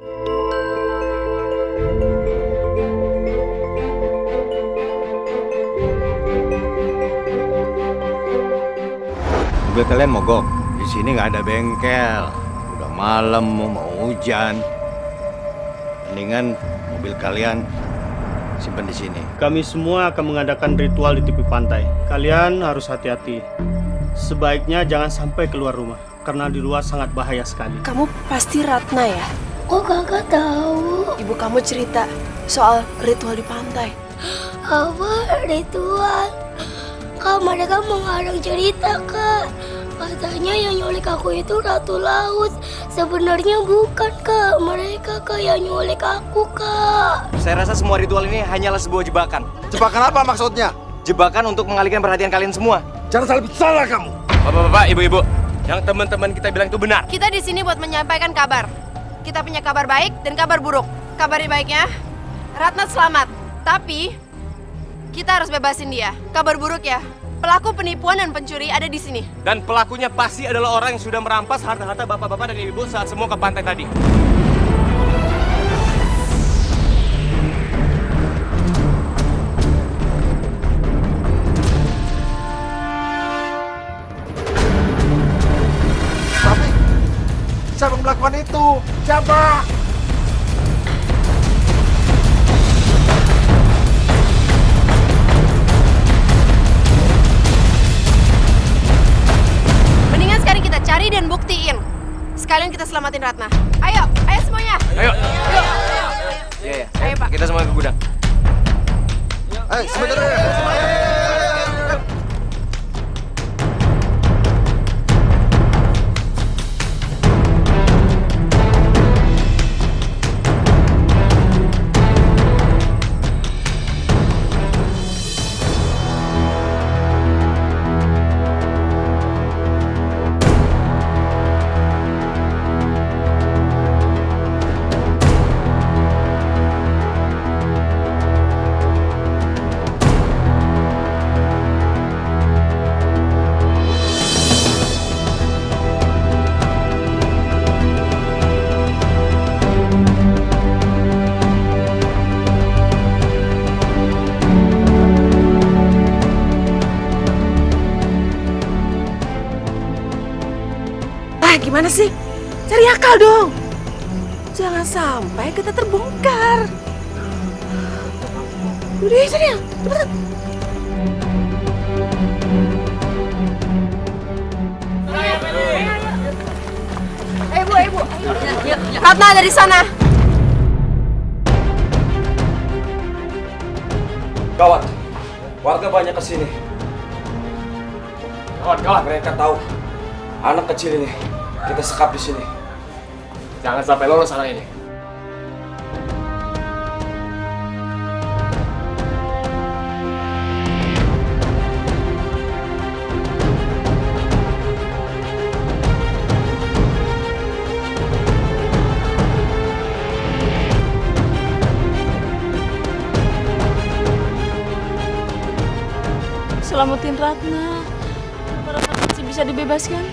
Mobil kalian mogok. Di sini nggak ada bengkel. Udah malam, mau hujan. Mendingan mobil kalian simpan di sini. Kami semua akan mengadakan ritual di tepi pantai. Kalian harus hati-hati. Sebaiknya jangan sampai keluar rumah, karena di luar sangat bahaya sekali. Kamu pasti Ratna ya? Kok kakak tahu? Ibu kamu cerita soal ritual di pantai. Apa ritual? Kak, mereka mengarang cerita, Kak. Katanya yang nyulik aku itu Ratu Laut. Sebenarnya bukan, Kak. Mereka, Kak, yang nyulik aku, Kak. Saya rasa semua ritual ini hanyalah sebuah jebakan. Jebakan apa maksudnya? Jebakan untuk mengalihkan perhatian kalian semua. Jangan salah bicara kamu. Bapak-bapak, ibu-ibu, yang teman-teman kita bilang itu benar. Kita di sini buat menyampaikan kabar. Kita punya kabar baik dan kabar buruk. Kabar baiknya, Ratna selamat. Tapi kita harus bebasin dia. Kabar buruk ya, pelaku penipuan dan pencuri ada di sini. Dan pelakunya pasti adalah orang yang sudah merampas harta-harta bapak-bapak dan ibu saat semua ke pantai tadi. Tapi siapa yang melakukan itu? Siapa? Mendingan sekarang kita cari dan buktiin. Sekalian kita selamatin Ratna. Ayo, ayo semuanya. Ayo. Yuk. Iya, Ayo, Pak. kita semua ke gudang. Sebentar ya. Gimana sih? Cari akal dong. Jangan sampai kita terbongkar. Udah, sini ya. Cepetan. Bu. Ratna ada di sana. Gawat, warga banyak kesini. Gawat. Mereka tahu anak kecil ini. Kita sekap di sini. Jangan sampai lolos anak ini. Selamatin Ratna. Ratna masih bisa dibebaskan.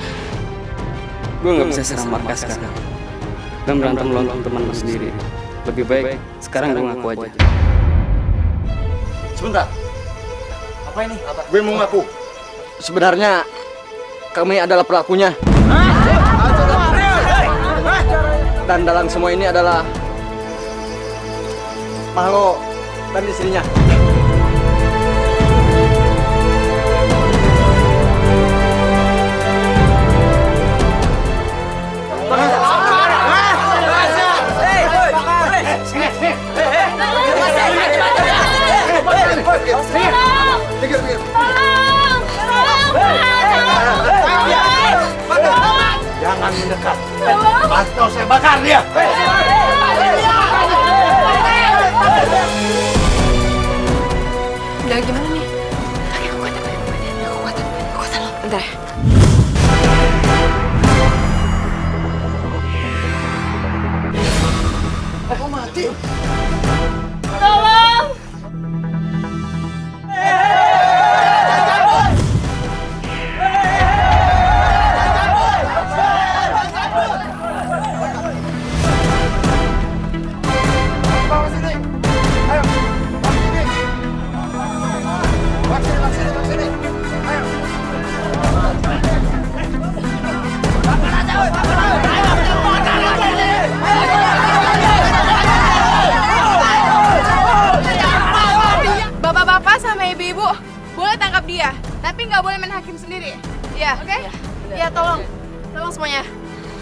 Gue gak bisa serang markas sekarang dan berantem melawan teman gue sendiri. Lebih baik sekarang gue ngaku aja. Sebentar. Apa ini? Gue mau ngaku. Sebenarnya kami adalah pelakunya. Dan dalam semua ini adalah Mahlo dan istrinya. Jangan mendekat. Atau saya bakar dia. Udah gimana nih? Kekuatan lo. Bentar ya. Kok mati? Tolong! tolong. Tolong semuanya.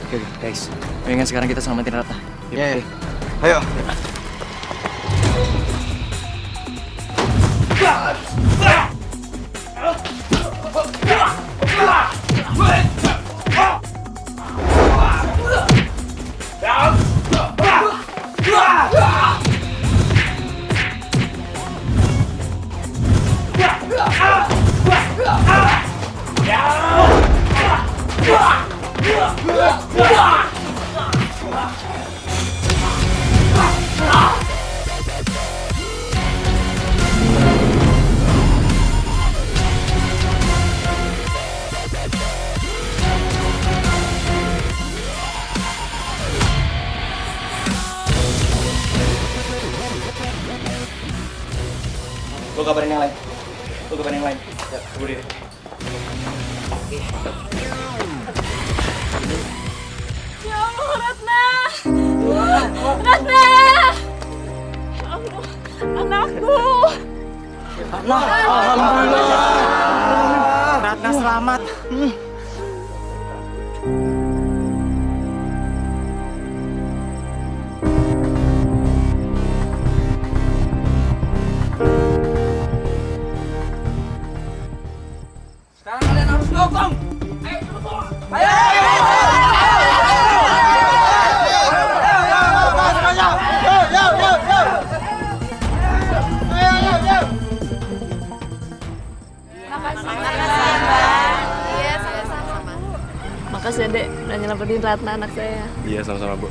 Oke, guys. Mendingan sekarang kita selamatin Ratna. Iya. Ayo. Gue kabarin yang lain. Ya, tunggu diri. Ya Allah, Ratna! Ratna! Ya Allah, anakku! Ratna selamat. Sekarang kalian harus gotong. Ayo cepet. Iya, sama-sama. Makasih ya, Dek, udah nyelamatin Ratna anak saya. Iya, sama-sama, Bu.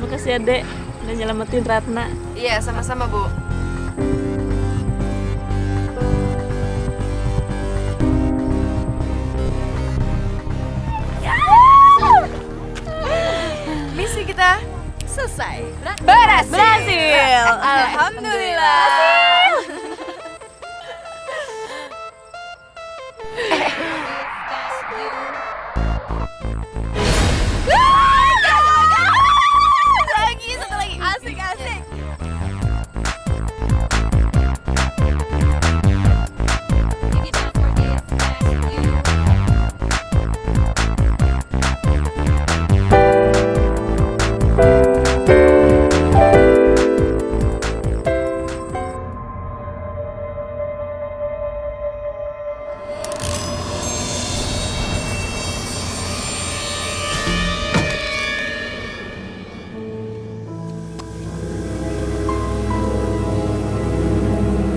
Makasih ya, Dek, udah nyelamatin Ratna. Iya, sama-sama, Bu. Misi kita selesai. Berhasil. Alhamdulillah. Satu lagi. Asik.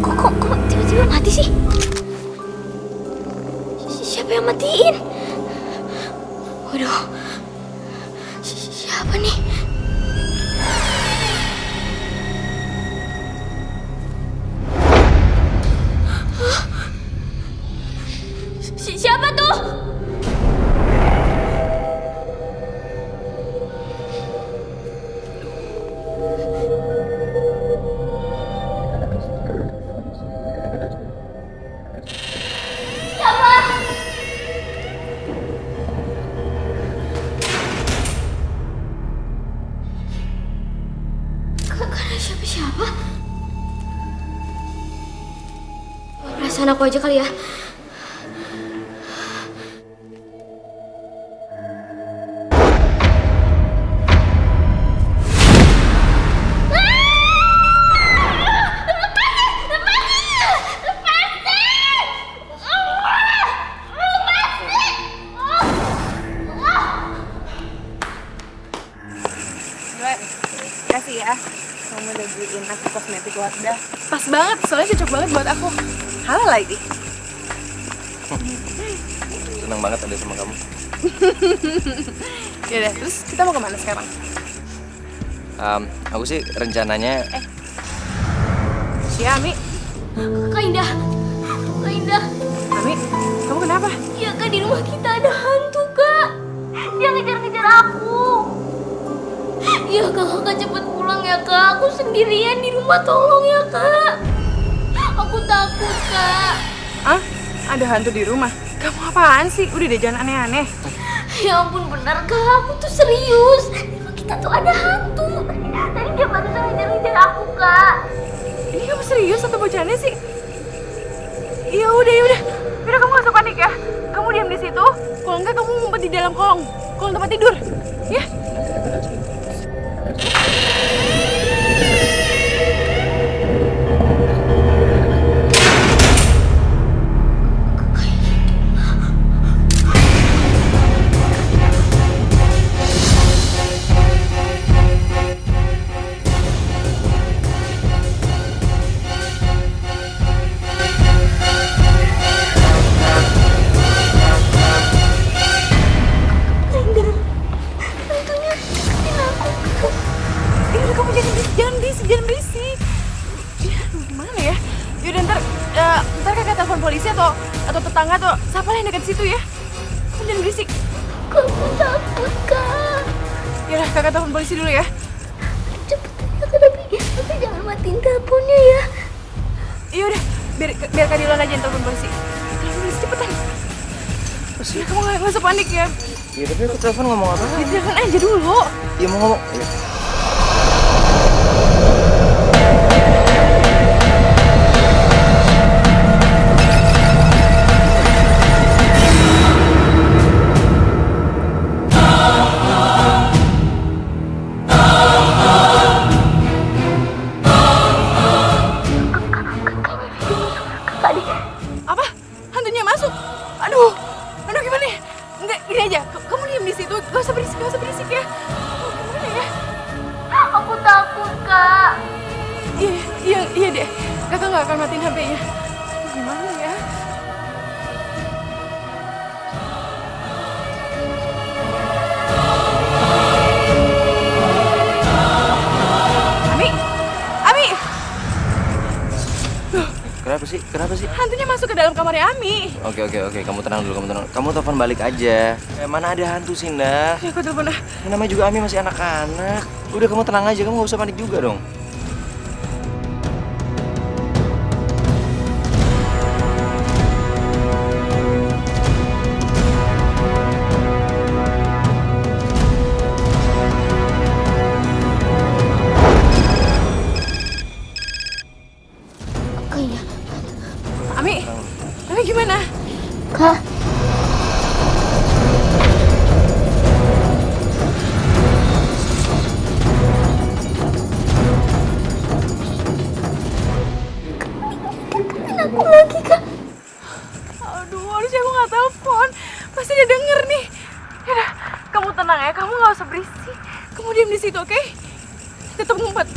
Kok tiba-tiba mati sih? Siapa yang matiin? Waduh, siapa nih? Siapa tuh? Karena siapa? Perasaan aku aja kali ya. Kasih ya. Kamu udah beliin aku kosmetik Wardah. Pas banget, soalnya cocok banget buat aku. Halal lagi. Senang banget ada sama kamu. Yaudah, terus kita mau kemana sekarang? Aku sih rencananya Si Ami. Kak Indah. Ami, kamu kenapa? Ya Kak, di rumah kita ada hantu Kak. Dia ngejar-ngejar aku. Ya Kak cepet pulang ya Kak. Aku sendirian di rumah, tolong ya Kak. Aku takut Kak. Ah, ada hantu di rumah? Kamu apaan sih? Udah deh, jangan aneh-aneh. Ya ampun benar Kak, aku tuh serius. Di rumah kita tuh ada hantu. Tadi dia barusan ngejar-ngejar aku Kak. Ini kamu serius atau bercanda sih? Ya udah. Udah kamu gak usah panik ya. Kamu kamu diam di situ. Kalau enggak kamu ngumpet di dalam kolong tempat tidur. Ya. Jangan berisik. Ya, gimana ya? Yaudah ntar kakak telepon polisi atau tetangga atau siapa lah yang dekat situ ya. Kamu jangan berisik. Kamu takut, Kak. Yaudah kakak telepon polisi dulu ya. Cepetan ya, Kak, tapi jangan matiin teleponnya ya. Yaudah, biar Kak Dilan aja yang telepon polisi. Telepon polisi cepetan. Ya, kamu gak usah panik ya. Iya, tapi aku telepon ngomong apa? Ya, telepon aja dulu. Iya, mau ngomong. Iya. Apa? Hantunya masuk? Aduh gimana ya? Enggak, gini aja. Kamu diam di situ. Gak usah berisik ya. Gimana ya? Aku takut, Kak. Iya deh. Kakak gak akan matiin HP-nya. Gimana ya? Ami! Kenapa sih? Hantunya masuk ke dalam kamarnya Ami. Oke. Kamu tenang dulu, Kamu telepon balik aja. Mana ada hantu sih, Nda? Ya, aku telepon lah. Ini namanya juga Ami masih anak-anak. Udah, kamu tenang aja. Kamu gak usah panik juga dong. Oh iya. Ami gimana? Kak. Aku lagi, Kak. Aduh, harusnya aku gak telepon. Pasti dia denger nih. Yaudah, kamu tenang ya. Kamu gak usah berisik. Kamu diam di situ, oke? Tetap ngumpet.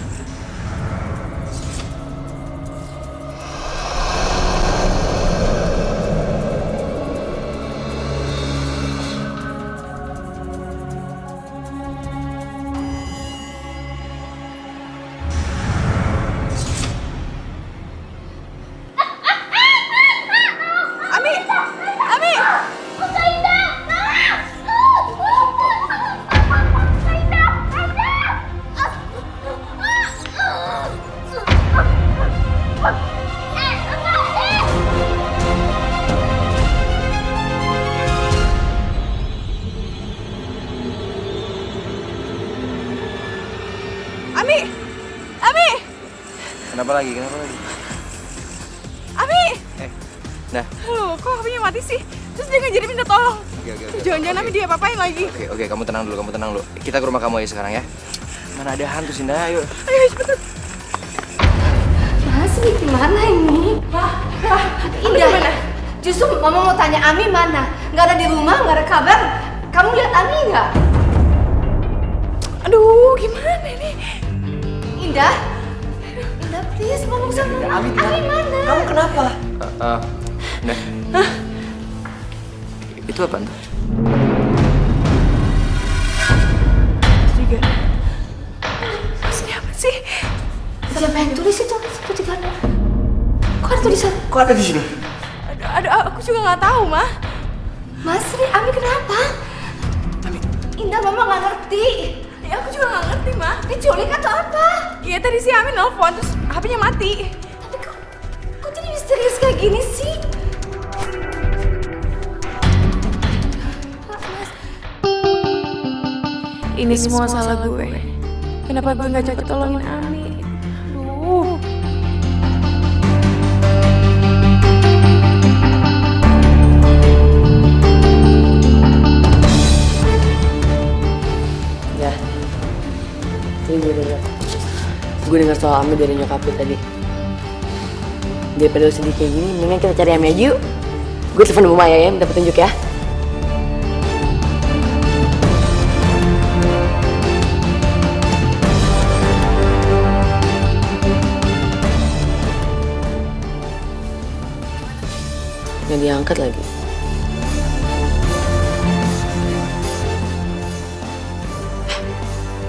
Ami! Kenapa lagi? Ami! Nah. Loh, kok HP-nya mati sih? Terus dia ngajarin minta tolong. Oke. Jangan-jangan Ami dia apa-apain lagi. Oke, kamu tenang dulu. Kita ke rumah kamu aja sekarang ya. Mana ada hantu sih, Nda? Ayo. Ayo cepetan. Mas, ini gimana ini? Indah mana? Justru Mama mau tanya Ami mana? Nggak ada di rumah, nggak ada kabar. Kamu lihat Ami nggak? Aduh, gimana nih? Indah, please ngomong sama Ami. Ami mana? Kamu kenapa? Nah. Itu apa, Nda? Ini apa sih? Siapa yang tulis itu? Seperti mana? Kok ada tulisan? Kok ada di sini? Ada, aku juga nggak tahu, Mah. Mas Ri, Ami kenapa? Indah, Mama nggak ngerti. Ya, aku juga nggak ngerti, Mah. Diculik atau apa? Iya, tadi si Ami nelfon, terus HP-nya mati. Tapi kok jadi misterius kayak gini sih? Ini semua salah gue. Kenapa gue nggak cepet tolongin Ami? Aduh. Gue dengar soal Ami dari nyokap lu tadi. Daripada lu sedih kayak gini, mendingan kita cari Ami aja yuk. Gue telepon Bu Maya ya, minta petunjuk ya. Nggak diangkat lagi.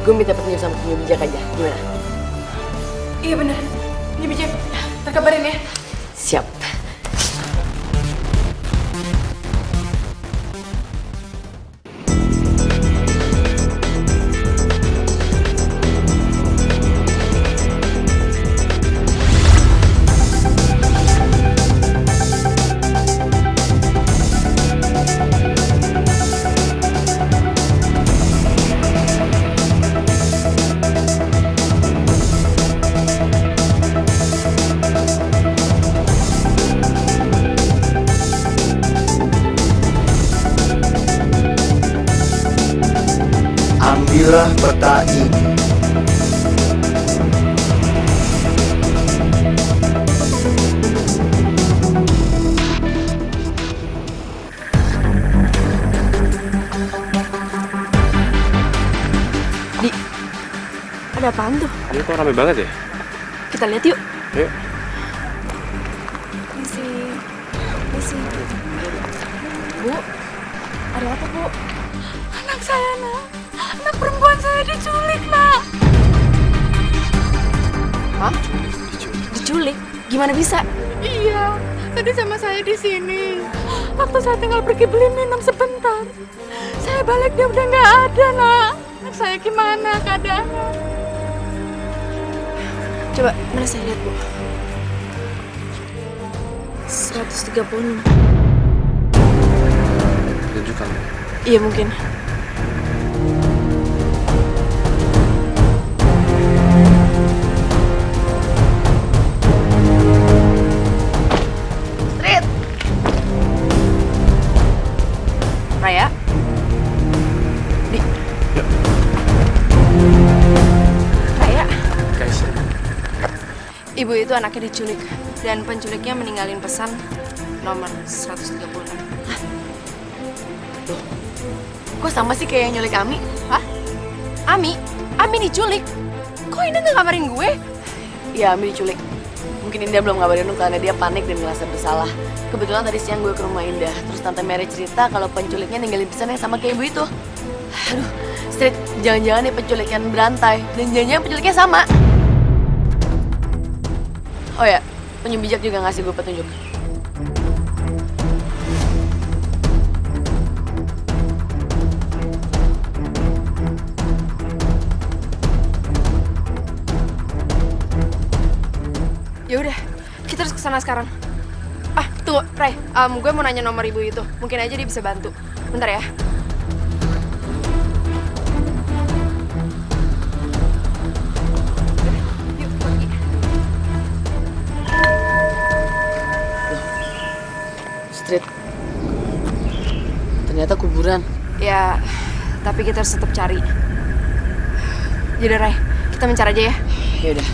Gue minta petunjuk sama punya bijak aja, gimana? Iya bener, ini bijak. Terkabarin ya. Siap. Ambillah peta ini. Di, ada apaan tuh? Ini kok rame banget ya? Kita lihat yuk. Ayo. Misi. Bu, ada apa bu? Anak saya, nak. Anak perempuan saya diculik, nak. Hah? Diculik? Gimana bisa? Iya, tadi sama saya di sini. Waktu saya tinggal pergi beli minum sebentar. Saya balik dia udah nggak ada, nak. Anak saya gimana keadaannya? Coba, mana saya lihat bu? 136. Tunjukkan. Iya mungkin. Street. Raya. Di. Raya. Guys, Ibu itu anaknya diculik dan penculiknya meninggalin pesan nomor 136. Kok sama sih kayak yang nyulik Ami? Hah? Ami? Ami diculik? Kok Indah nggak kabarin gue? Iya, Ami diculik. Mungkin Indah belum ngabarin lu karena dia panik dan ngerasa bersalah. Kebetulan tadi siang gue ke rumah Indah, terus Tante Mary cerita kalau penculiknya ninggalin pesan yang sama kayak ibu itu. Aduh, Street, jangan-jangan nih penculik yang berantai dan jangan-jangan penculiknya sama. Oh ya, Penyu Bijak juga ngasih gue petunjuk. Ya udah, kita harus kesana sekarang. Ah, tunggu, Ray. Gue mau nanya nomor ibu itu. Mungkin aja dia bisa bantu. Bentar ya. Yuk, pergi. Street, ternyata kuburan. Ya, tapi kita harus tetap cari. Yaudah, Ray. Kita mencari aja ya. Ya udah,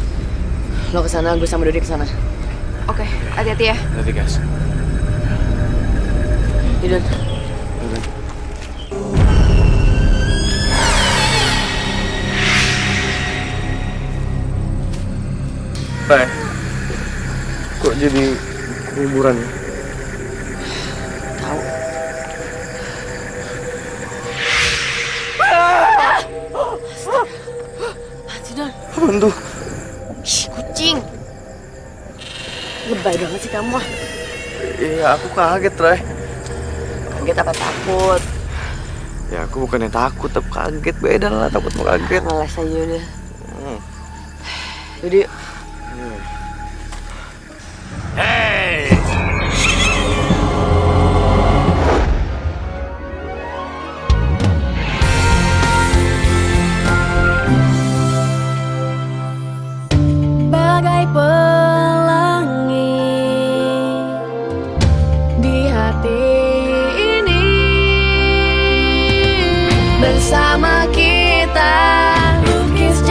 lo kesana, gue sama Dodi kesana. Oke, hati-hati ya. nanti guys. Yaudah. Ray, kok jadi kuburan ya? Tahu. Sidon. Apaan tuh? Shh, kucing. Lebay banget sih kamu. Iya, aku kaget, Ray. Kaget apa takut? Ya, aku bukannya takut, tapi kaget. Beda lah, takut mau kaget. Ngeles aja udah. Yaudah, yuk. Bagai pelangi di hati ini, bersama kita lukis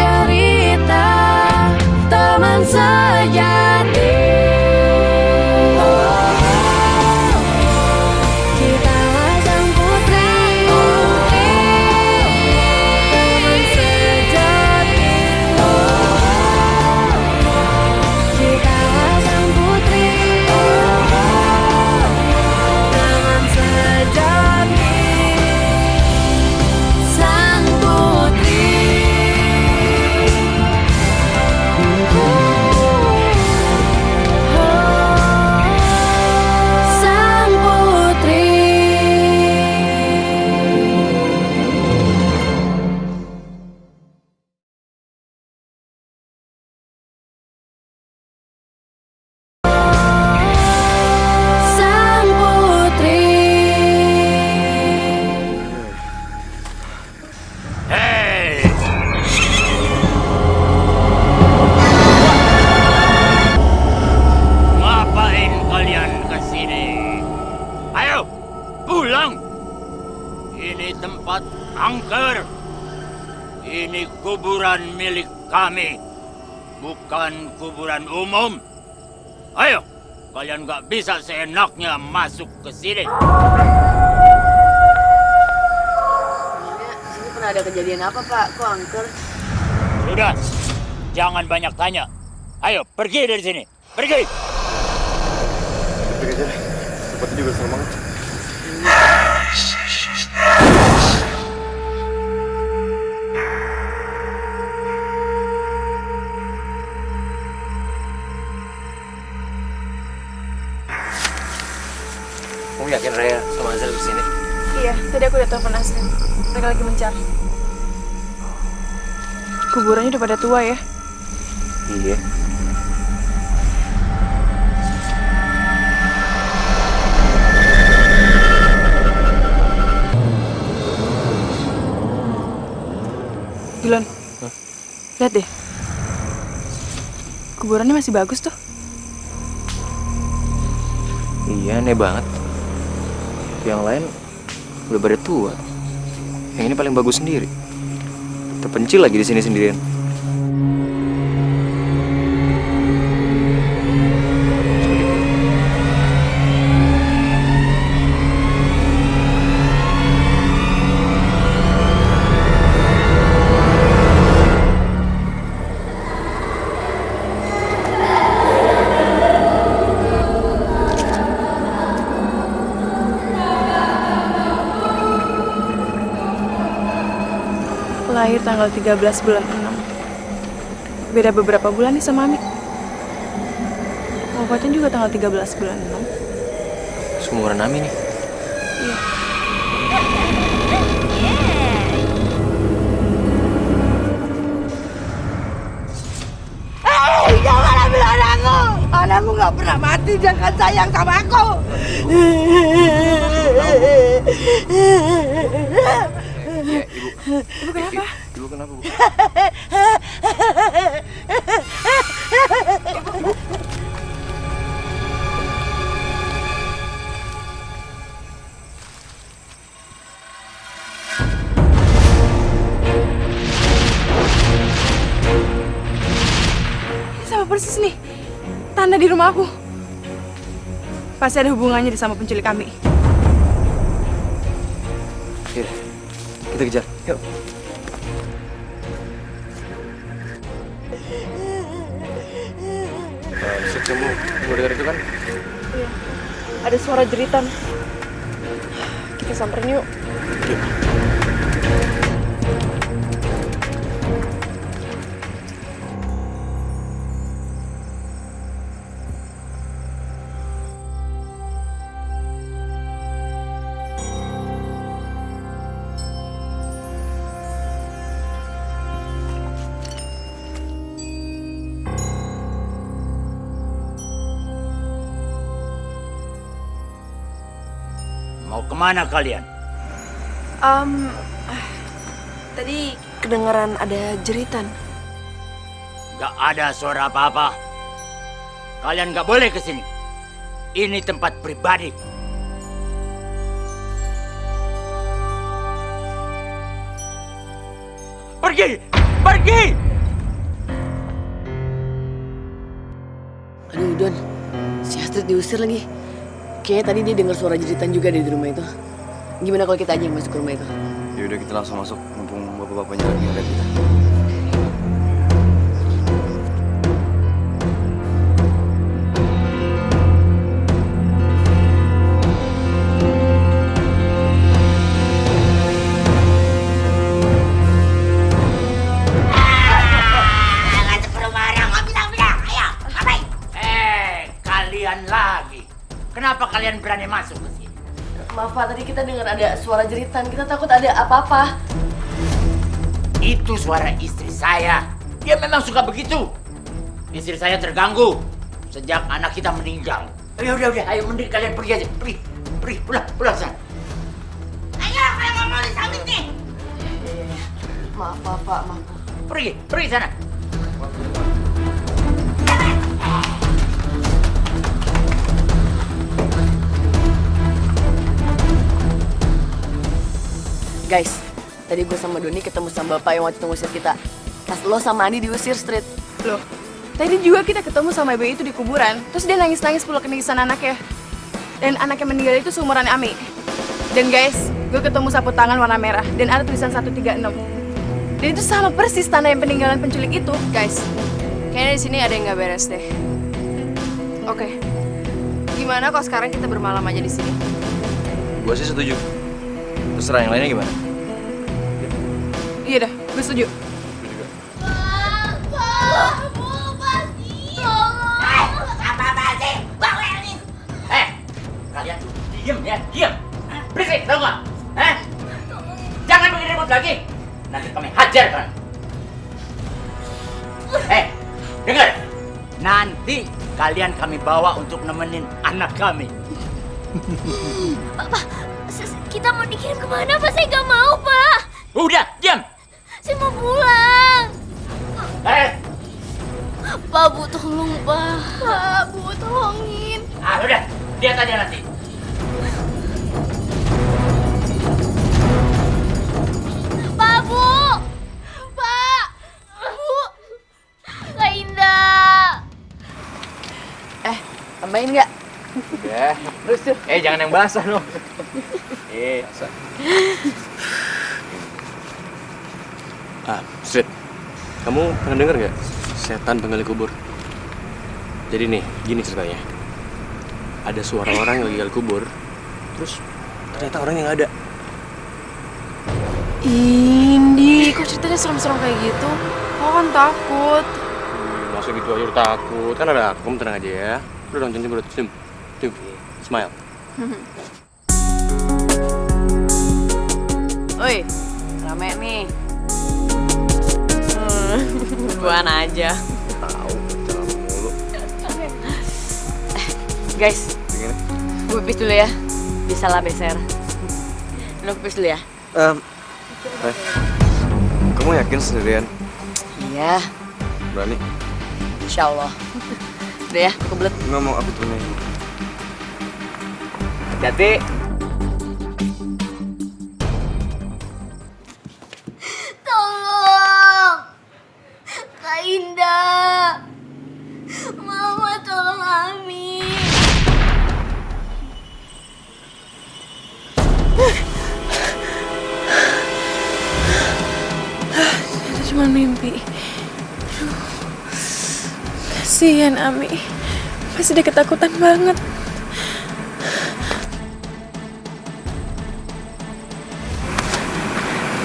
Ini kuburan milik kami, bukan kuburan umum. Ayo, kalian nggak bisa seenaknya masuk ke sini. Sini pernah ada kejadian apa, Pak? Kok angker? Sudah, jangan banyak tanya. Ayo, pergi dari sini. Pergi! Pergi aja deh. Tempatnya juga serem banget. Kamu yakin Raya sama Azal kesini? Iya, tadi aku udah telepon Asrin. Mereka lagi mencari. Kuburannya udah pada tua ya. Iya. Dilan, lihat deh. Kuburannya masih bagus tuh. Iya, aneh banget. Yang lain udah pada tua. Yang ini paling bagus sendiri. Terpencil lagi di sini sendirian. Lahir tanggal 13 bulan 6. Beda beberapa bulan nih sama Ami. Wafatnya juga tanggal 13 bulan 6. Seumuran Ami nih. Iya. Jangan ambil anakku. Anakku gak pernah mati, jangan sayang sama aku. Iya, Ibu. Ibu kenapa? Ibu kenapa, Bu? Ini sama persis nih. Tanda di rumah aku. Pasti ada hubungannya sama penculik kami. Yaudah, kita kejar. Yuk. Sip, kamu dengar itu kan? Iya. Ada suara jeritan. Kita samperin yuk. Mau kemana kalian? Tadi kedengaran ada jeritan. Gak ada suara apa-apa. Kalian gak boleh ke sini. Ini tempat pribadi. Pergi! Pergi! Aduh, Don. Si Astrid diusir lagi. Kayaknya tadi dia dengar suara jeritan juga dari rumah itu. Gimana kalau kita aja yang masuk ke rumah itu? Yaudah, kita langsung masuk. Mumpung bapak-bapaknya lagi ngeliat kita. Kalian lagi. Kenapa kalian berani masuk ke sini? Maaf Pak, tadi kita dengar ada suara jeritan. Kita takut ada apa-apa. Itu suara istri saya. Dia memang suka begitu. Istri saya terganggu sejak anak kita meninggal. Udah, ayo mending kalian pergi aja. Pergi, pulang sana. Ayo, saya nggak mau disambit nih. Maaf Pak, maaf. Pergi sana. Guys, Tadi gue sama Doni ketemu sama bapak yang waktu itu ngusir kita. Pas lo sama Andi diusir street. Loh, tadi juga kita ketemu sama ibu itu di kuburan. Terus dia nangis-nangis pula keningisan anaknya. Dan anak yang meninggal itu seumuran Ami. Dan guys, gue ketemu sapu tangan warna merah dan ada tulisan 136. Dan itu sama persis tanda yang peninggalan penculik itu. Guys, kayaknya di sini ada yang nggak beres deh. Oke, gimana kalau sekarang kita bermalam aja di sini? Gue sih setuju. Terserah yang lainnya gimana? Iya dah, gue setuju. Kalian diem ya, diem. Berisik, tau nggak? Jangan bikin ribut lagi. Nanti kami hajar kan. Dengar. Nanti kalian kami bawa untuk nemenin anak kami. Pak, kita mau dikirim kemana, Pak? Saya nggak mau, Pak. Udah, diam. Saya mau pulang. Pak, Bu, tolong, Pak. Pak, Bu, tolongin. Udah, lihat aja nanti. Pak, Bu. Pak. Bu. Kak Indah. Tambahin nggak? Udah. Terus tuh. Jangan yang basah dong. Street. Kamu pernah denger nggak setan penggali kubur? Jadi nih, gini ceritanya. Ada suara orang yang lagi gali kubur, terus ternyata orang yang ada. Indi, kok ceritanya serem-serem kayak gitu? Aku kan takut. Masa gitu aja udah takut? Kan ada aku, kamu tenang aja ya. Udah dong, jangan cemberut, senyum. Smile. Oi, rame nih. Duluan aja. Tahu, jalan mulu. Guys, Gimana? gue pipis dulu ya. Bisa lah beser. Lo pipis dulu ya? Kamu yakin sendirian? Iya, Berani? insya Allah. Udah ya, aku kebelet. Nggak mau aku temenin. Hati-hati. Tolong. Kak Indah. Mama, tolong Ami. Itu cuma mimpi. Kasihan Ami. Pasti dia ketakutan banget.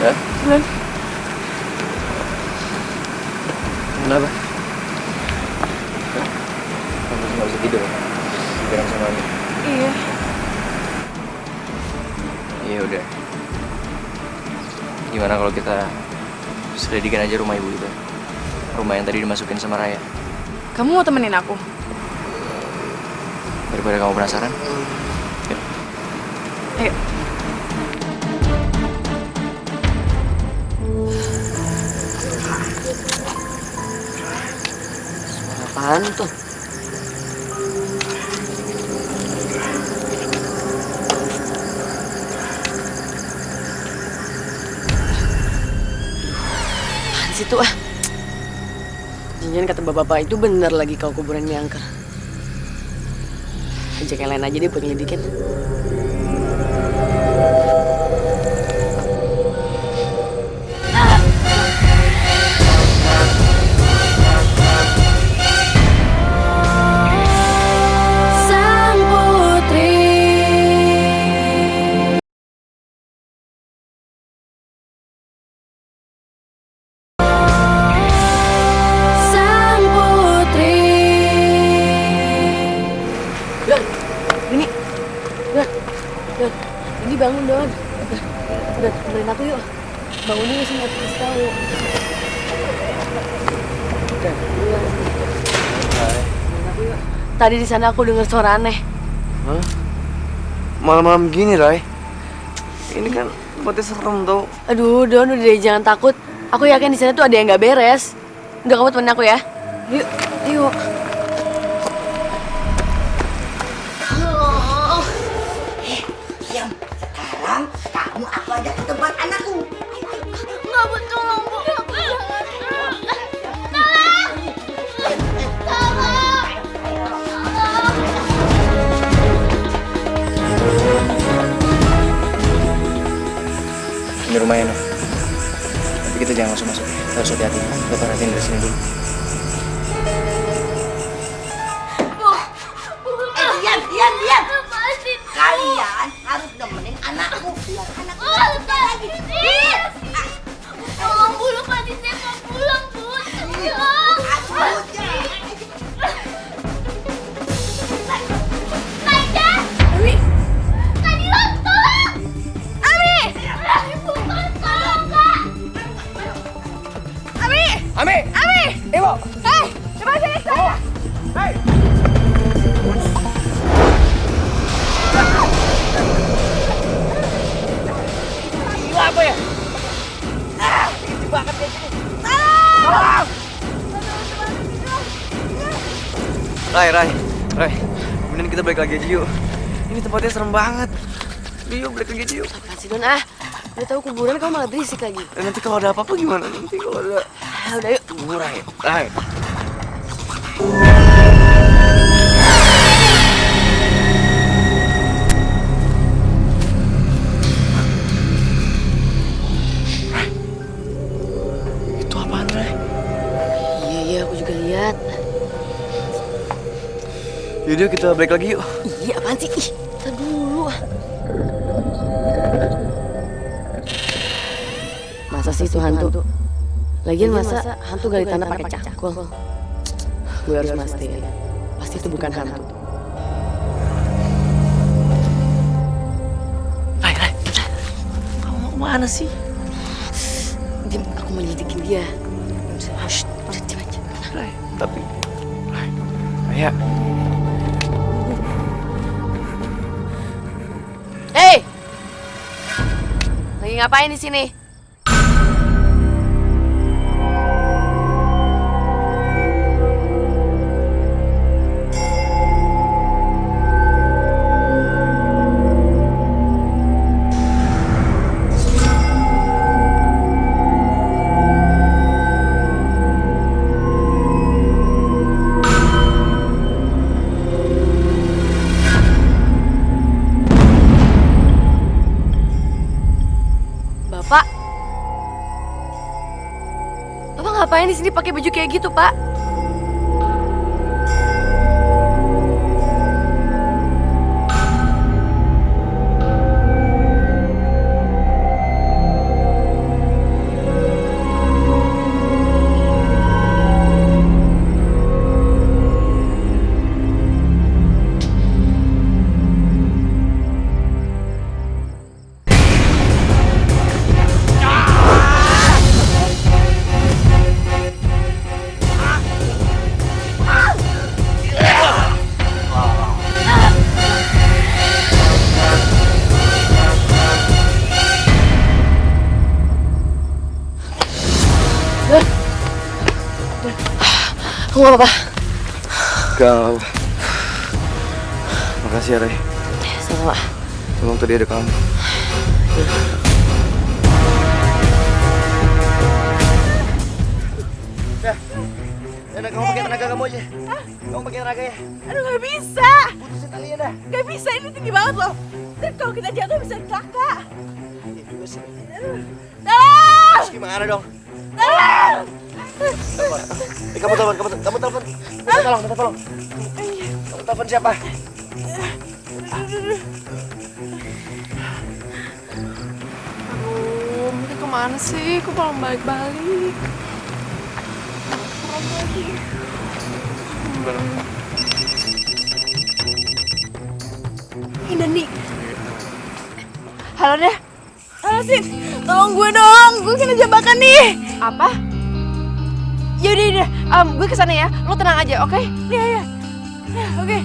Ya? Bulan. Kenapa? Kamu nggak bisa tidur? Bilang sama Ami. Iya. Iya udah. Gimana kalau kita selidikin aja rumah ibu itu? Rumah yang tadi dimasukin sama Raya. Kamu mau temenin aku? Daripada kamu penasaran. Yuk. Ayo. Apaan tuh? Apaan sih tuh Jangan kata bapak-bapak itu bener lagi kalau kuburan diangker. Ajak yang lain aja deh buat ngelidikin. Sang putri. Sang putri. Ini bangun Don. Udah, temenin aku yuk. Bangun dulu sih, aku kasih tahu. Udah, duluan. Temenin aku yuk. Tadi di sana aku dengar suara aneh. Hah? Malam-malam gini, Rai? Ini kan tempatnya serem tau. Aduh, Don, udah deh, jangan takut. Aku yakin di sana tuh ada yang nggak beres. Udah, kamu temenin aku ya. Yuk, yuk. Sekarang kamu aku ajak ke tempat anakku. Ayo, lumayan, Nov. Tapi kita jangan langsung masuk. Kita harus hati-hati. Kita perhatiin dari sini dulu. Diam. Kalian harus nemenin anakku. Biar anakku bentar lagi. Tolong bulu Pati, saya mau pulang, Bu. Kaida! Ami! Kadila, tolong! Ami! Bukan, tolong, Kak! Ami! Ami! Ibu! Hei! Coba sini saya! Hei! Gila apa ya? Ini banget kayak gini. Tolong! Rai. Kemudian kita balik lagi aja yuk. Ini tempatnya serem banget. Yuk balik lagi aja yuk. Apaan sih, Don? Udah tahu kuburan kamu malah berisik lagi. Nanti kalau ada apa-apa gimana? Nanti kalau ada... Udah yuk. Tunggu, Rai. Itu apaan, Rai? Iya, aku juga lihat. Yaudah kita balik lagi yuk. Iya, apaan sih? Ih, ntar dulu. Masa sih itu hantu? Lagian masa hantu gali tanah pakai cangkul? Gue harus mastiin. Pasti itu bukan hantu. Rai. Kamu mau kemana sih? Diam, aku mau nyelidikin dia. Shh, udah diam aja. Rai, tapi... Rai, Raya. Hei! Lagi ngapain di sini? Bapak ngapain di sini pakai baju kayak gitu, Pak? Kamu apa-apa? Gak. Makasih ya, Rai. Sama. Tolong tadi ada kamu. Udah, kamu pakai tenaga kamu aja. Kamu pakai tenaga ya. Aduh, gak bisa. Putusin talinya dah. Gak bisa, ini tinggi banget loh. Dan kalau kita jatuh bisa celaka. Iya juga sih. Tolong! Terus gimana dong? Tolong! Kamu telepon. Minta tolong. Kamu telepon siapa? Aduh, mereka kemana sih? Kok belum balik-balik? Ini nih. Halo deh. Halo Sin, tolong gue dong. Gue kena jebakan nih. Apa? Yaudah, gue kesana ya. Lo tenang aja, oke? Iya. Oke.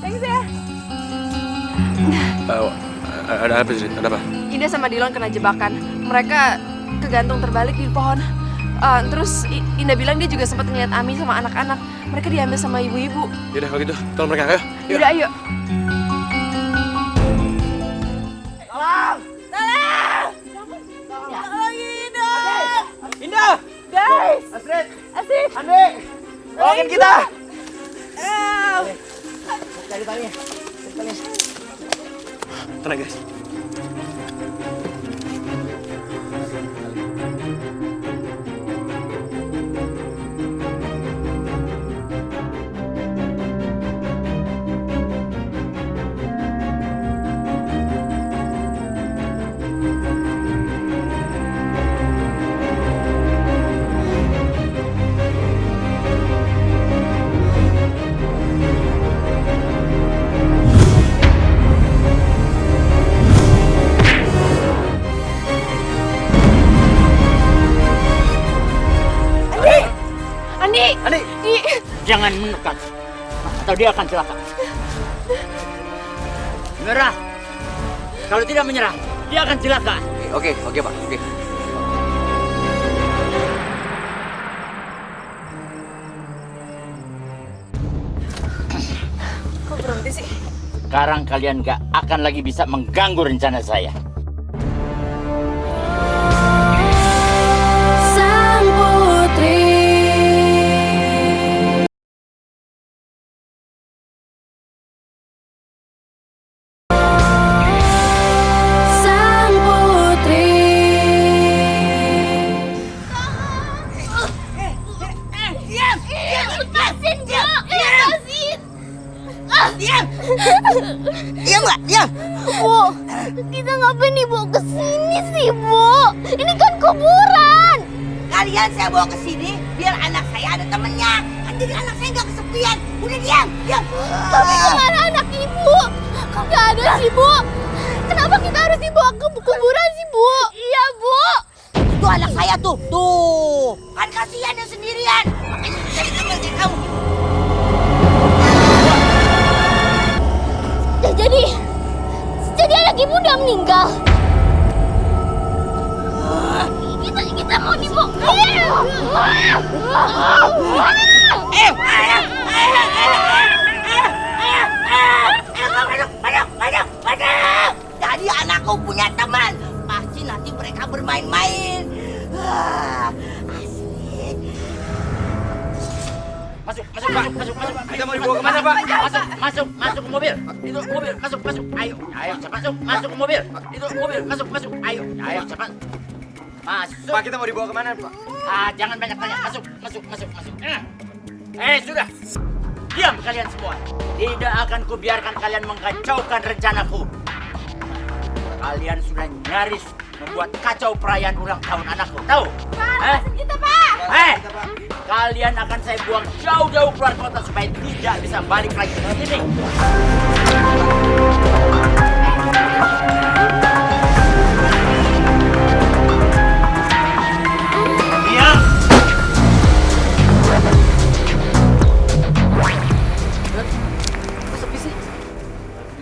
Thanks ya. Ada apa sih? Ada apa? Ida sama Dilon kena jebakan. Mereka kegantung terbalik di pohon. Terus Indah bilang dia juga sempat ngeliat Ami sama anak-anak. Mereka diambil sama ibu-ibu. Yaudah kalau gitu, tolong mereka, ayo. Yaudah, ayo. Indah! Guys! Astrid! Asik! Andi! Tolongin kita! Cari talinya. Tenang guys. Jangan mendekat, atau dia akan celaka. Menyerah. Kalau tidak menyerah, dia akan celaka. Oke, Pak. Oke. Kok berhenti sih? Sekarang kalian gak akan lagi bisa mengganggu rencana saya. Sang putri. Sang putri. Diam! Lepasin, Kak! Lepasin! Diam! Diam nggak? Diam! Bu, kita ngapain dibawa ke sini sih, Bu? Ini kan kuburan. Kalian saya bawa ke sini biar anak saya ada temennya. Kan jadi anak saya nggak kesepian. Udah diam! Diam! Tapi kemana anak Ibu? Nggak ada sih, Bu. Kenapa kita harus dibawa ke kuburan sih, Bu? Iya, Bu. Itu anak saya tuh. Tuh. Kan kasihan yang sendirian. Makanya saya ambil dari kamu. Jadi anak Ibu udah meninggal. Kita mau dibawa. Jadi anakku punya teman. Pasti nanti mereka bermain-main. Asik. Masuk, Pak. Kita mau dibawa kemana, Pak? Masuk ke mobil. Itu mobil, masuk. Ayo, cepat masuk ke mobil. Itu mobil, masuk. Ayo, cepat. Masuk. Pak, kita mau dibawa kemana, Pak? Jangan banyak tanya. Masuk. Sudah. Diam kalian semua. Tidak akan kubiarkan kalian mengkacaukan rencanaku. Kalian sudah nyaris membuat kacau perayaan ulang tahun anakku. Tahu? Pak, kita, Pak. Kalian akan saya buang jauh-jauh keluar kota supaya tidak bisa balik lagi ke sini. Diam! Sepi sih.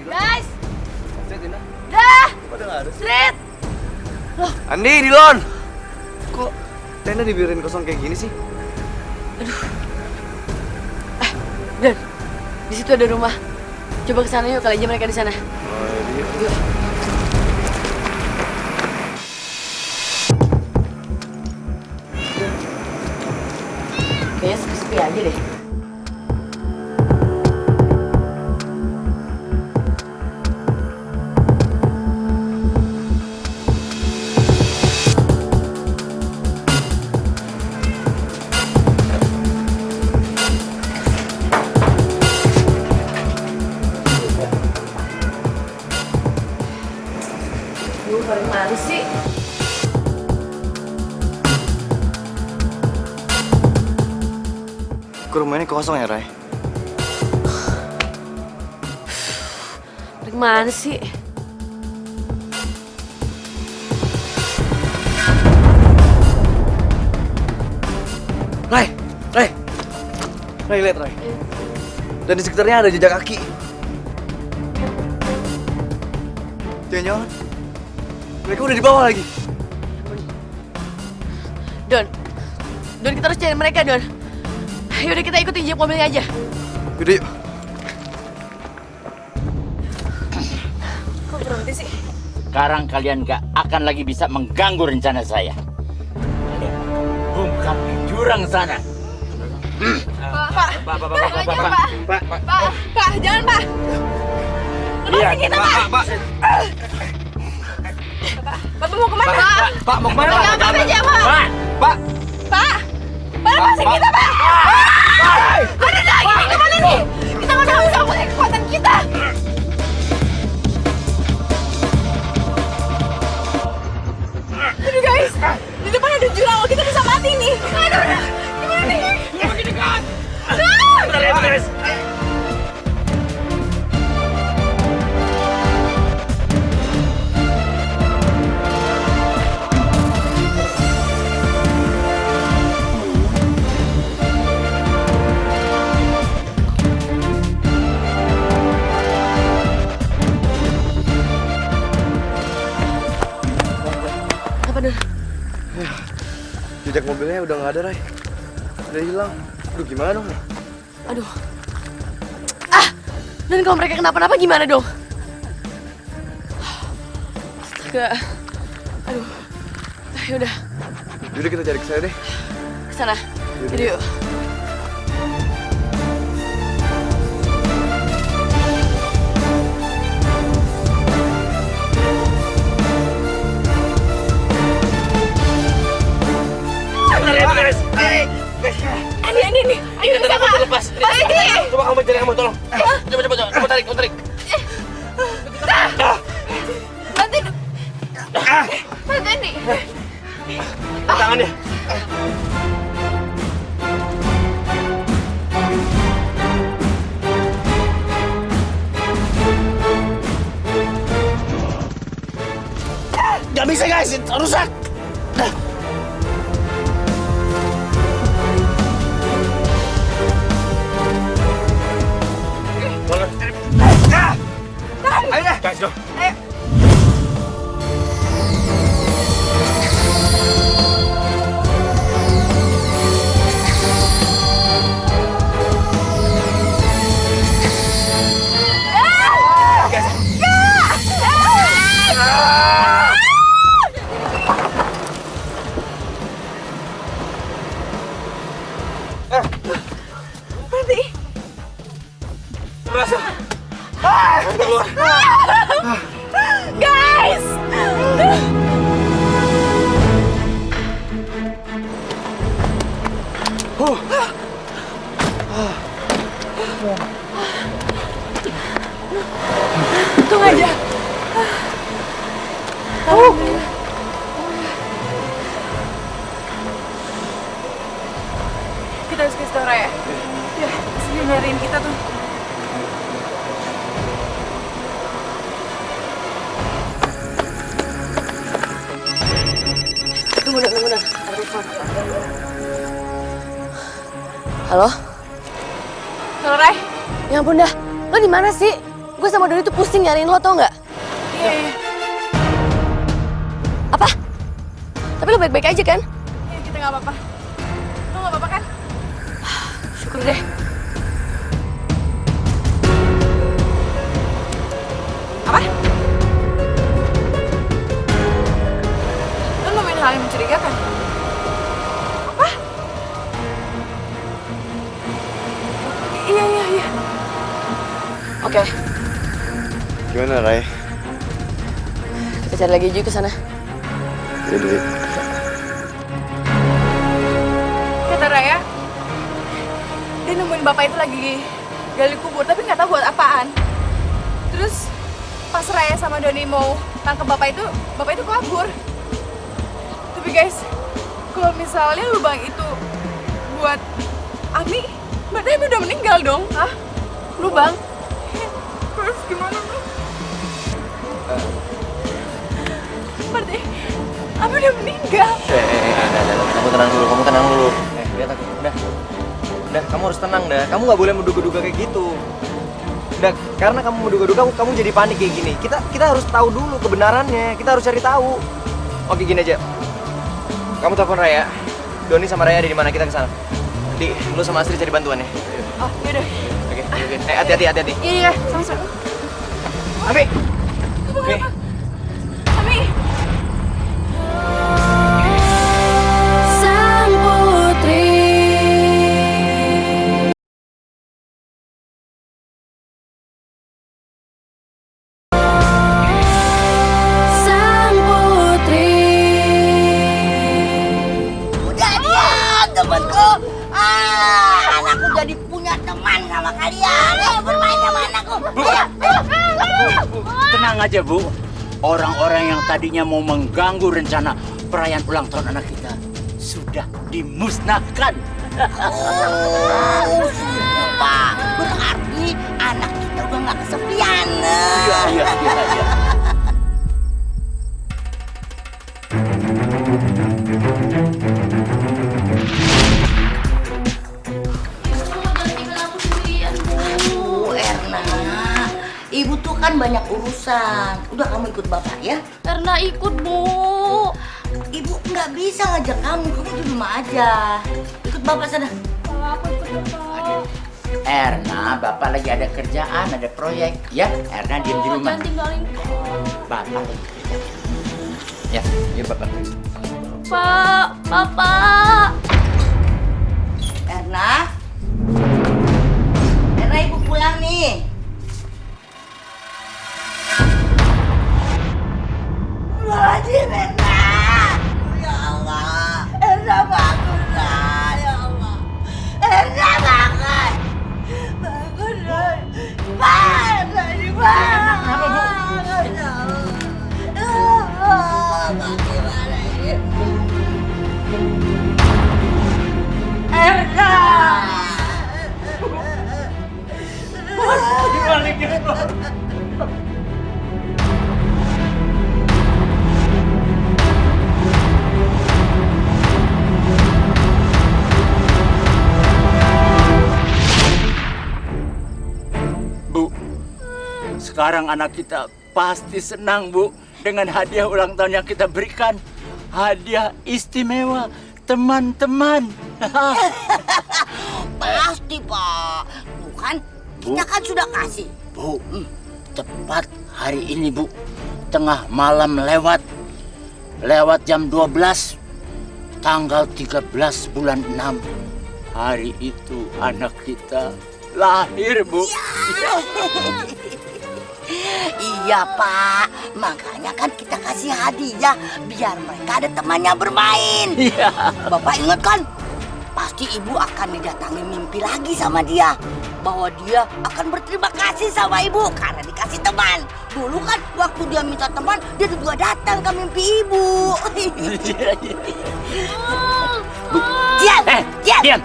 Guys. Dah. Street. Andi, Dilon! Kok tenda dibiarin kosong kayak gini sih? Dan di situ ada rumah. Coba ke sana yuk, kali aja mereka di sana. Yuk. Kayaknya sepi-sepi aja deh. Paling males sih. Kok rumahnya kosong ya, Ray? Paling mana sih? Ray, lihat, Ray. Dan di sekitarnya ada jejak kaki. Jangan-jangan mereka udah di bawah lagi. Don, kita harus cari mereka, Don. Yaudah kita ikutin jeep mobilnya aja. Yaudah, yuk. Kok berhenti sih? Sekarang kalian gak akan lagi bisa mengganggu rencana saya. Kalian bungkam di jurang sana. Pak, jangan, Pak. Lihat, Bapak mau kemana? Pak, mau kemana, Pak? Jangan aja, Pak. Pak! Lepasin kita, Pak. Ada lagi, kemana nih? Kita nggak bisa pakai kekuatan kita. Aduh, guys. Di depan ada jurang, kita bisa mati nih. Aduh, gimana nih? Makin dekat. Beres. Jejak mobilnya udah nggak ada, Ray. Udah hilang. Aduh, gimana dong nih? Aduh. Dan kalau mereka kenapa-napa gimana dong? Astaga. Aduh. Yaudah. Yaudah kita cari ke sana deh. Kesana. Yaudah yuk. Ini. Ayo bisa nggak? Lepas. Coba kamu cari kamu, tolong. Coba. Kamu tarik. Bantuin. Bantuin nih. Tangannya. Gak bisa guys, rusak. Ayo deh, guys dong. Ayo. Guys! Tunggu aja. Kita harus kasih tau Raya. Ya, sini nyariin kita tuh. Tunggu. Ada telepon. Halo? Halo, Ray. Ya ampun dah, lo di mana sih? Gue sama Doni tuh pusing nyariin lo, tau nggak? Iya. Apa? Tapi lo baik-baik aja kan? Iya, kita nggak apa-apa. Lo nggak apa-apa kan? Syukur deh. Apa? Lo nemuin hal yang mencurigakan? Apa? Iya. Oke, Gimana, Ray? kita cari lagi Ju ke sana. Yaudah. Kata Raya, dia nemuin bapak itu lagi gali kubur, tapi nggak tahu buat apaan. Terus pas Raya sama Doni mau tangkap bapak itu kabur. Tapi guys, kalau misalnya lubang itu buat Ami, berarti Ami udah meninggal dong. Hah? Lubang? Terus gimana tuh? Berarti Ami udah meninggal. Kamu tenang dulu. Lihat aku. Udah, kamu harus tenang dah. Kamu nggak boleh menduga-duga kayak gitu. Udah, karena kamu menduga-duga, kamu jadi panik kayak gini. Kita harus tahu dulu kebenarannya. Kita harus cari tahu. Oke, gini aja. Kamu telepon Raya. Doni sama Raya ada di mana? Kita kesana. Di, lu sama Astrid cari bantuan ya. Oh, yaudah. Oke. Hati-hati. Iya, sama-sama. Ami. Nih. Ami. Sang putri. Sang putri. Udah diam temanku. Anakku jadi punya teman sama kalian. Ayo bermain sama anakku. Tenang aja, Bu. Orang-orang yang tadinya mau mengganggu rencana perayaan ulang tahun anak kita sudah dimusnahkan. Oh, syukur, Pak. Berarti anak kita udah nggak kesepian. Iya. Erna, ibu tuh kan banyak urusan. Udah kamu ikut bapak ya. Karena ikut, Bu. Ibu nggak bisa ngajak kamu di rumah aja. Ikut bapak sana. Aduh. Erna, bapak lagi ada kerjaan, ada proyek. Ya, Erna diam di rumah. Jangan tinggalin. Bapak lagi kerja. Ya, ya bapak. Pak, papa. Erna, Erna ibu pulang nih. Wajib Erna. Ya Allah, Erna bangunlah, ya Allah. Erna bangun, bangun, Pak, Erna di mana? Kenapa bu? Bagaimana ini? Erna. Bu, sekarang anak kita pasti senang, Bu, dengan hadiah ulang tahun yang kita berikan. Hadiah istimewa, teman-teman. Pasti, Pak. Bukan, kita kan sudah kasih. Bu, tepat hari ini, Bu. Tengah malam lewat jam 12, tanggal 13 bulan 6. Hari itu anak kita lahir, Bu. Iya, Pak. Makanya kan kita kasih hadiah biar mereka ada temannya bermain. Iya. Bapak ingat kan? Pasti ibu akan didatangi mimpi lagi sama dia. Bahwa dia akan berterima kasih sama ibu karena dikasih teman. Dulu kan waktu dia minta teman, dia juga datang ke mimpi ibu. Bu, Diam, diam. diam.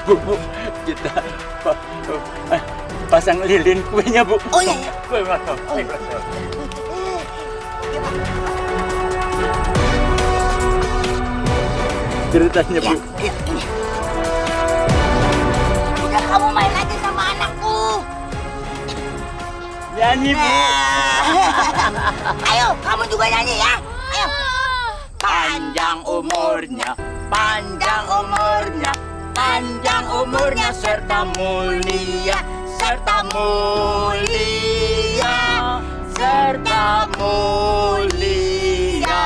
Bu, kita pasang lilin kuenya, Bu. Oh iya, iya. Kue matang. Ceritanya, Bu. Ya, ini. Udah kamu main aja sama anakku. Nyanyi, Bu. Ayo, kamu juga nyanyi ya. Ayo. Panjang umurnya, panjang umurnya, panjang umurnya serta mulia, serta mulia, serta mulia.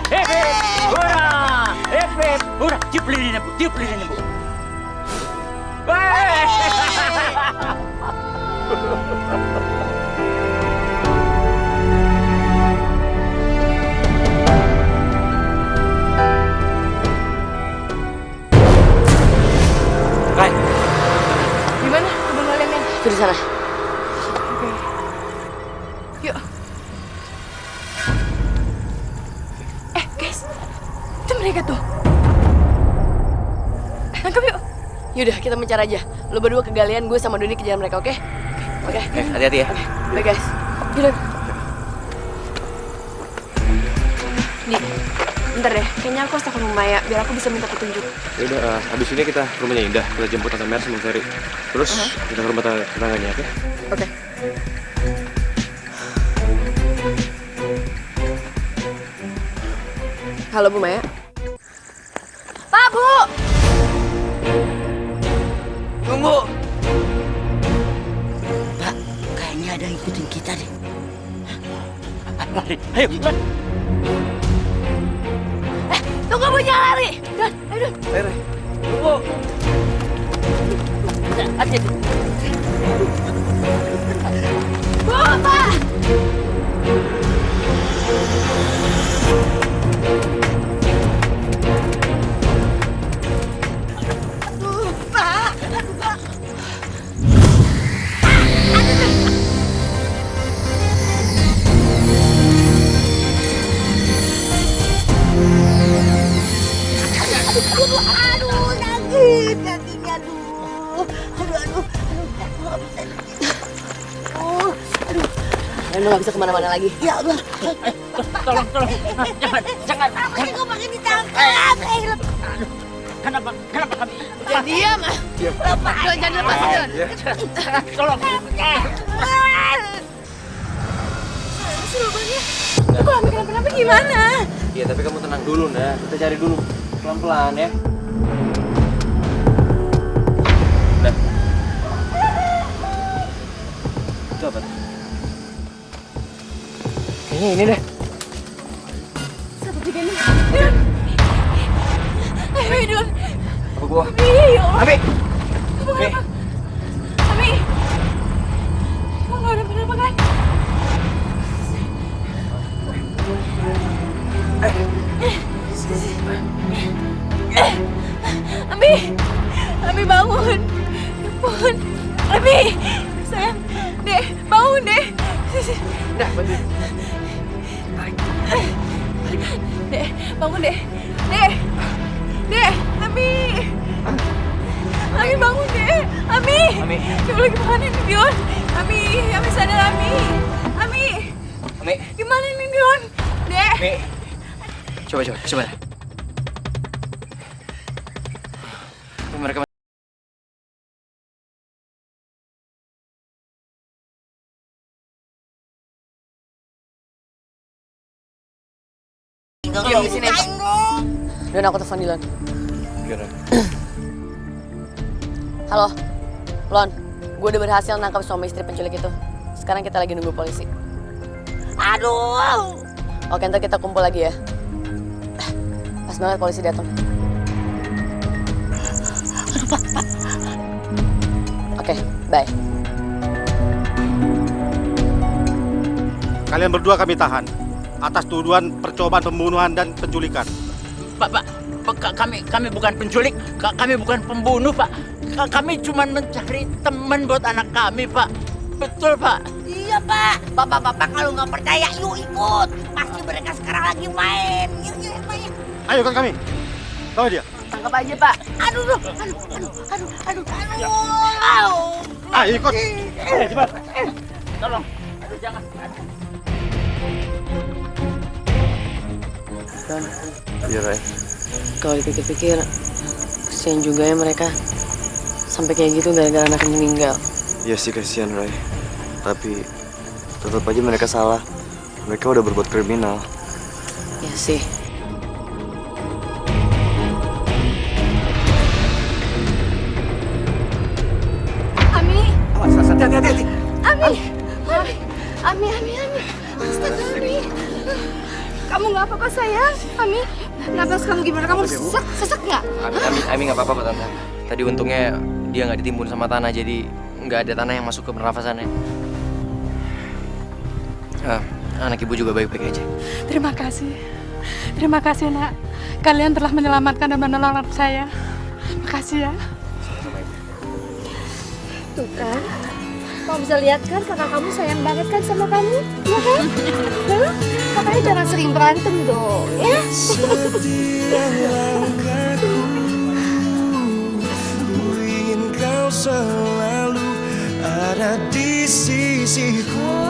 Hep hep, hurra! Hep hep, hurra! Tiup lilinnya, Bu. Tiup lilinnya, Bu. Weh! Gimana kebun kalian? Itu di sana. Oke. Yuk. Guys, itu mereka tuh. Tangkap yuk. Yaudah, kita mencar aja. Lo berdua ke galian, gue sama Doni kejar mereka, oke? Oke. Hati-hati ya. Baik, guys. Yaudah. Di, bentar deh. Kayaknya aku harus telepon Maya biar aku bisa minta petunjuk. Yaudah, habis ini kita ke rumahnya Indah. Kita jemput Tante Mer sama Ferry. Terus kita ke rumah tetangganya, oke? Oke. Halo, Bu Maya. Pak, Bu! Tunggu. Pak, kayaknya ada yang ngikutin kita deh. Lari, ayo, cepat. Tunggu, Bu, jangan lari! Don, ayo, Don. Tunggu. Hati-hati. Bu, Pak! Aduh, sakit kakinya, aduh. Aduh. Nggak bisa. Lo gak bisa kemana-mana lagi. Ya Allah. Tolong. Jangan. Apa sih kok makin ditangkap? Kenapa kami? Udah diam, ah. Don, jangan lepasin, Don. Tolong. Seru banget. Kalau Ami kenapa-napa gimana? Iya, tapi kamu tenang dulu, Nda. Kita cari dulu pelan-pelan ya. Nda. Itu apa? Kayaknya ini deh. Seperti ini. Ayo, Idun. Apa gua? Ya Allah. Abi. Kamu kenapa? Ami. Kamu gak ada kenapa kan? Ami. Ami bangun. Ampun. Ami. Sayang. Dek, bangun, Dek. Dah, bantu. Dek, bangun, Dek. Dek. Dek, Ami. Ami bangun, Dek. Ami. Ami. Coba gimana ini, Dion? Ami, Ami sadar, Ami. Ami. Ami. Gimana ini, Dion? Dek. Ami. Coba. Mereka Diam di sini. Dan aku telepon Dilan. gimana? Halo, Lon. Gue udah berhasil nangkap suami istri penculik itu. Sekarang kita lagi nunggu polisi. Aduh. Oke, ntar kita kumpul lagi ya. Pas banget polisi datang. Aduh, Pak. Oke, bye. Kalian berdua kami tahan atas tuduhan percobaan pembunuhan dan penculikan. Pak, kami bukan penculik, kami bukan pembunuh, Pak. Kami cuma mencari teman buat anak kami, Pak. Betul, Pak. Iya, Pak. Bapak-bapak kalau nggak percaya, yuk ikut. Pasti mereka sekarang lagi main. Yuk, main. Ayo kan kami. Bawa dia. Tangkap aja, Pak. Aduh. Ayo ikut. Cepat. Tolong. Aduh, jangan. Don, Iya, Ray. kalau dipikir-pikir, kesian juga ya mereka. Sampai kayak gitu gara-gara anaknya meninggal. Iya sih, kasihan, Ray. Tapi tetap aja mereka salah. Mereka udah berbuat kriminal. Ya sih. Ami. Hati-hati. Ami. Astaga, Ami. Kamu nggak apa-apa, sayang? Ami, nafas kamu gimana? Kamu sesak nggak? Ami nggak apa-apa, Tante. Tadi untungnya dia nggak ditimbun sama tanah, jadi nggak ada tanah yang masuk ke pernafasannya. Anak ibu juga baik-baik aja. Terima kasih, Nak. Kalian telah menyelamatkan dan menolong saya. Makasih ya. Tuh kan, kamu bisa lihat kan kakak kamu sayang banget kan sama kamu, ya kan? Nah, makanya jangan sering berantem dong, ya? Ingin kau selalu ada di sisiku.